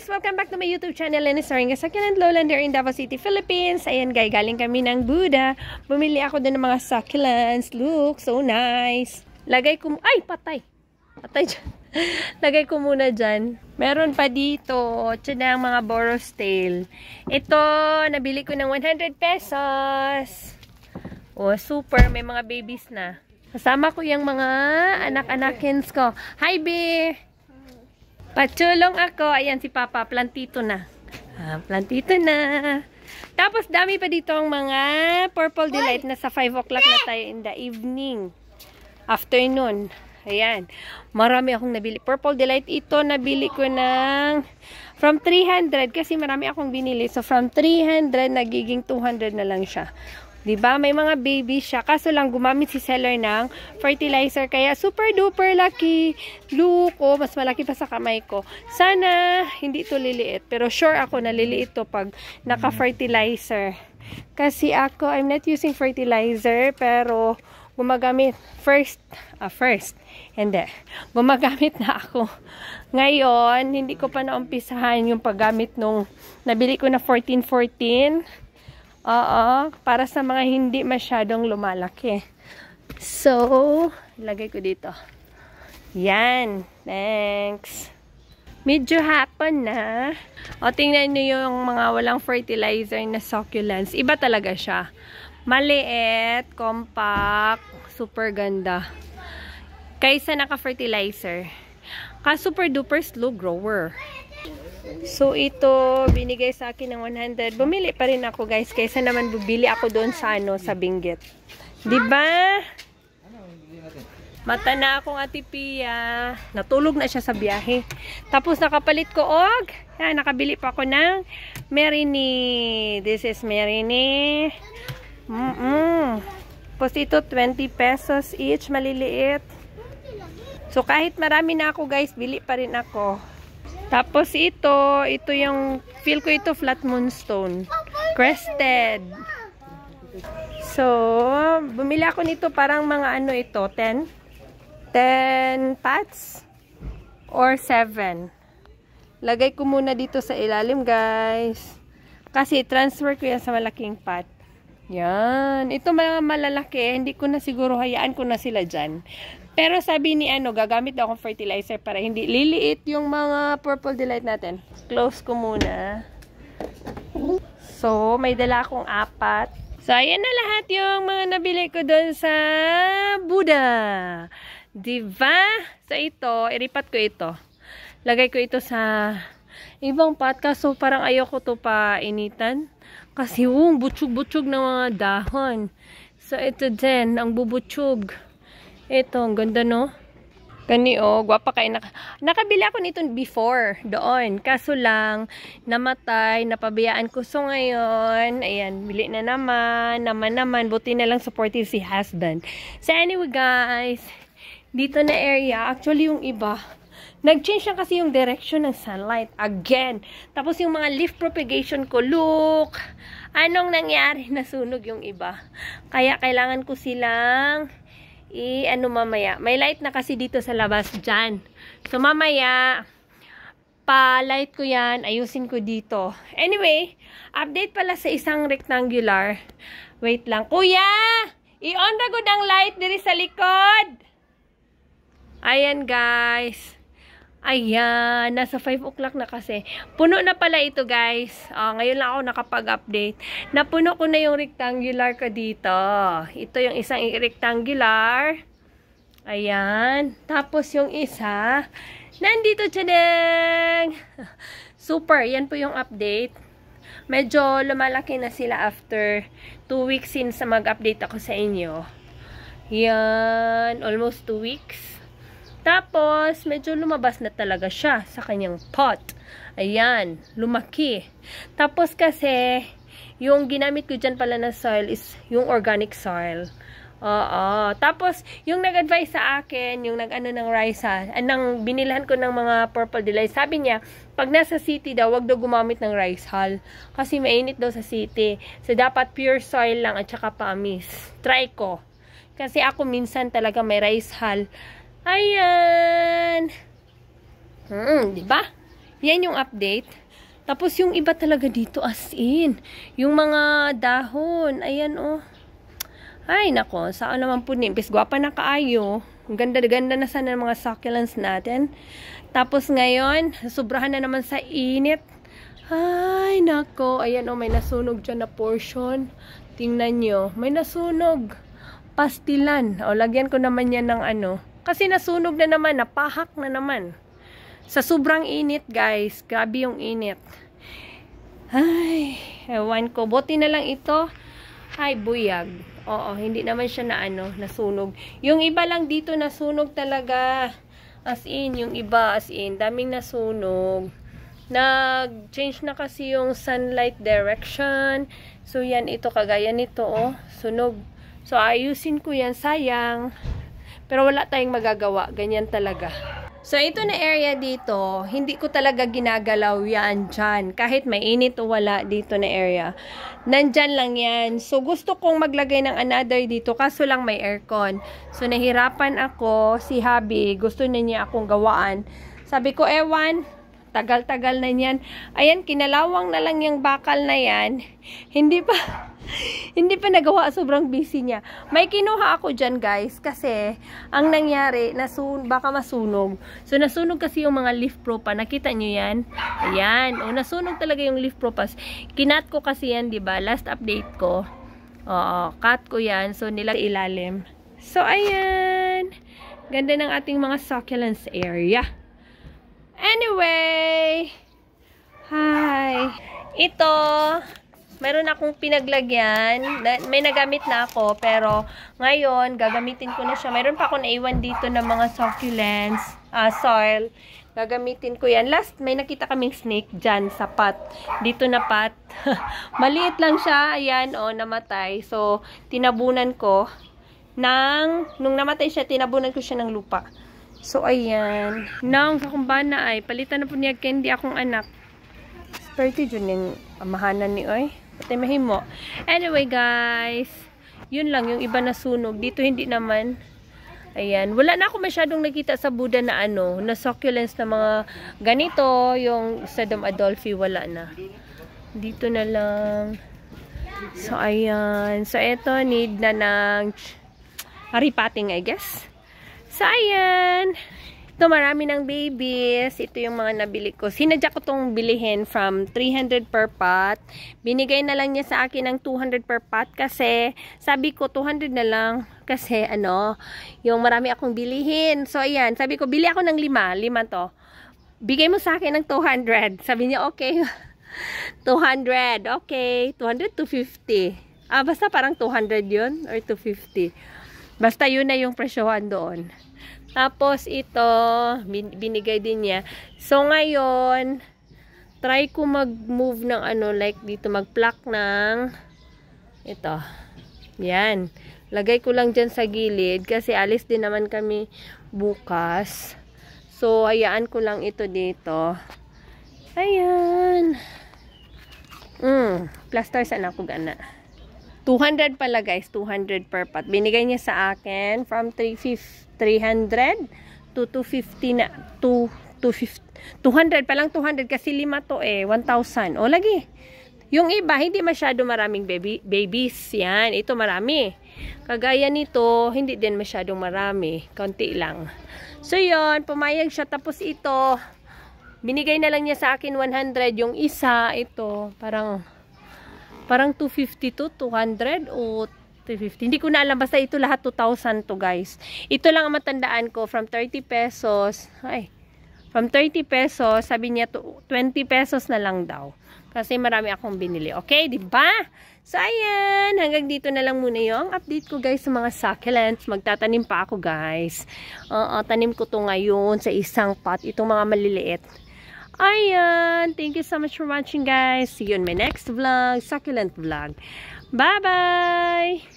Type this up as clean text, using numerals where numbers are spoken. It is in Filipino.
guys! Welcome back to my YouTube channel and starring sa Succulent Lowlander in Davao City, Philippines. Ayan guys, galing kami ng Buddha. Bumili ako doon ng mga succulents. Look, so nice. Lagay ko, ay patay. Patay dyan. Lagay ko muna dyan. Meron pa dito, tiyan ang mga Boros tail. Ito, nabili ko ng 100 pesos. Oh, super. May mga babies na. Kasama ko yung mga anak-anakins ko. Hi, B! Patulong ako. Ayan si Papa. Plantito na. Plantito na. Tapos dami pa dito ang mga Purple Delight na sa 5 o'clock na tayo in the evening. Afternoon. Ayan. Marami akong nabili. Purple Delight ito nabili ko ng from 300 kasi marami akong binili. So from 300 nagiging 200 na lang siya. Diba? May mga baby siya. Kaso lang gumamit si seller ng fertilizer. Kaya super duper laki. Look, oh, mas malaki pa sa kamay ko. Sana hindi ito liliit. Pero sure ako na liliit ito pag naka-fertilizer. Kasi ako, I'm not using fertilizer. Pero gumagamit hindi. Gumagamit na ako. Ngayon, hindi ko pa naumpisahan yung paggamit nung nabili ko na 14-14. Oo, para sa mga hindi masyadong lumalaki. So, lagay ko dito. Yan. Thanks. Medyo hapon na. O, tingnan nyo yung mga walang fertilizer na succulents. Iba talaga siya. Maliit, compact, super ganda. Kaysa naka-fertilizer. Ka-super duper slow grower. So, ito, binigay sa akin ng 100. Bumili pa rin ako, guys. Kaysa naman bubili ako doon sa, sa Benguet. Diba? Mata na akong Ate Pia. Natulog na siya sa biyahe. Tapos, nakapalit ko, yan, nakabili pa ako ng Merini. This is Merini. Tapos, ito, 20 pesos each. Maliliit. So, kahit marami na ako, guys, bili pa rin ako. Tapos ito yung, feel ko ito flat moonstone. Crested. So, bumili ako nito parang mga ano ito, 10 pots or 7. Lagay ko muna dito sa ilalim, guys. Kasi transfer ko yan sa malaking pot. Yan. Ito mga malalaki, hindi ko na siguro hayaan ko na sila dyan. Pero sabi ni gagamit daw akong fertilizer para hindi liliit yung mga Purple Delight natin. Close ko muna. So, may dala akong 4. So, ayan na lahat yung mga nabili ko doon sa Buddha. Diba? So, ito, iripat ko ito. Lagay ko ito sa ibang pot. Kaso, parang ayoko to pa initan. Kasi, butsyog-butsyog ng mga dahon. So, ito din, ang bubutsyog. Ito, ang ganda, no? Gani, gwapa kayo. Nakabili ako nito before, doon. Kaso lang, namatay, napabayaan ko. So, ngayon, ayan, bili na naman. Buti na lang supportive si husband. So, anyway, guys, dito na area, actually, yung iba, nag-change na kasi yung direction ng sunlight. Again. Tapos, yung mga leaf propagation ko, look, anong nangyari? Nasunog yung iba. Kaya, kailangan ko silang mamaya. May light na kasi dito sa labas dyan. So, mamaya, pa-light ko yan. Ayusin ko dito. Anyway, update pala sa isang rectangular. Wait lang. Kuya! I-on na good ang light diri sa likod. Ayan, guys. Ayan. Nasa 5 o'clock na kasi. Puno na pala ito, guys. Ngayon lang ako nakapag-update. Napuno ko na yung rectangular ko dito. Ito yung isang rectangular. Ayan. Tapos yung isa, nandito dyan. Super. Yan po yung update. Medyo lumalaki na sila after 2 weeks since mag-update ako sa inyo. Yan. Almost 2 weeks. Tapos, medyo lumabas na talaga siya sa kanyang pot. Ayan, lumaki. Tapos kasi, yung ginamit ko dyan pala na soil is yung organic soil. Tapos, yung nag-advise sa akin, yung nag-ano ng rice nang binilhan ko ng mga Purple Delight, sabi niya, pag nasa city daw, wag daw gumamit ng rice hull. Kasi mainit daw sa city. So, dapat pure soil lang at saka pamis. Try ko. Kasi ako minsan talaga may rice hull. Ayan. Diba? Yan yung update. Tapos yung iba talaga dito as in. Yung mga dahon. Ayan oh. Ay nako. Saan naman po nimpis. Gwapa na kaayo. Ang ganda-ganda na sana ng mga succulents natin. Tapos ngayon, sobrahan na naman sa init. Ay nako. Ayan oh. May nasunog dyan na portion. Tingnan nyo. May nasunog. Pastilan. O lagyan ko naman yan ng ano. Kasi nasunog na naman. Napahak na naman. Sa sobrang init, guys. Grabe yung init. Ay, ewan ko. Buti na lang ito. Ay, buyag. Oo, hindi naman siya na nasunog. Yung iba lang dito nasunog talaga. As in, yung iba as in. Daming nasunog. Nag-change na kasi yung sunlight direction. So, yan ito. Kagaya nito, oh. Sunog. So, ayusin ko yan. Sayang. Pero wala tayong magagawa. Ganyan talaga. So, ito na area dito, hindi ko talaga ginagalaw yan dyan. Kahit mainit o wala dito na area. Nandyan lang yan. So, gusto kong maglagay ng another dito, kaso lang may aircon. So, nahirapan ako, si Habi, gusto na niya akong gawaan. Sabi ko, ewan, tagal-tagal na yan. Ayan, kinalawang na lang yung bakal na yan. Hindi pa nagawa, sobrang busy niya. May kinuha ako dyan guys, kasi ang nangyari, baka masunog. So nasunog kasi yung mga leaf propa, nakita nyo yan? Ayan, o nasunog talaga yung leaf propas. Kinat ko kasi yan, diba? Last update ko. Oo, cut ko yan, so nila ilalim. So ayan, ganda ng ating mga succulents area. Anyway, hi. Ito, meron akong pinaglagyan. May nagamit na ako, pero ngayon, gagamitin ko na siya. Meron pa ako naiwan dito ng mga succulents, soil. Gagamitin ko yan. Last, may nakita kaming snake dyan sa pot. Dito na pot. Maliit lang siya. Ayan, oh, namatay. So, tinabunan ko. Nung namatay siya, tinabunan ko siya ng lupa. So, ayan. Nang kakumbana ay, palitan na po niya candy akong anak. 30 dyan yung amahanan ni Oy. Patay mahimo. Anyway, guys. Yun lang, yung iba nasunog. Dito hindi naman. Ayan. Wala na ako masyadong nakita sa Buddha na na succulents na mga ganito. Yung Sedum Adolphi, wala na. Dito na lang. So, ayan. So, eto, need na ng repotting, I guess. So, ayan. Ito, marami ng babies. Ito yung mga nabili ko. Sinadya ko itong bilihin from 300 per pot. Binigay na lang niya sa akin ng 200 per pot kasi sabi ko 200 na lang kasi yung marami akong bilihin. So, ayan. Sabi ko, bili ako ng 5. 5 to. Bigay mo sa akin ng 200. Sabi niya, okay. 200. Okay. 200 to 50. Basta parang 200 yun or 250. Basta yun na yung presyohan doon. Tapos ito, binigay din niya. So ngayon, try ko mag-move ng like dito, mag-pluck ng ito. Yan. Lagay ko lang dyan sa gilid kasi alis din naman kami bukas. So, hayaan ko lang ito dito. Ayan. Plaster sana ako gana. 200 pala guys, 200 per pot. Binigay niya sa akin from 300 to 250 na 250. 200 pa lang, 200 kasi 5 to 1,000. O lagi. Yung iba hindi masyado maraming babies. Yan, ito marami. Kagaya nito, hindi din masyadong marami, konti lang. So yon, pumayag siya. Tapos ito, binigay na lang niya sa akin 100. Yung isa, ito, parang 250 to 200 o 350. Hindi ko na alam. Basta ito lahat 2,000 to guys. Ito lang ang matandaan ko. From 30 pesos. From 30 pesos, sabi niya 20 pesos na lang daw. Kasi marami akong binili. Okay, diba? So, ayan. Hanggang dito na lang muna yung update ko guys sa mga succulents. Magtatanim pa ako guys. Tanim ko to ngayon sa isang pot. Itong mga maliliit. Ayan. Thank you so much for watching guys. See you in my next vlog. Succulent vlog. Bye-bye!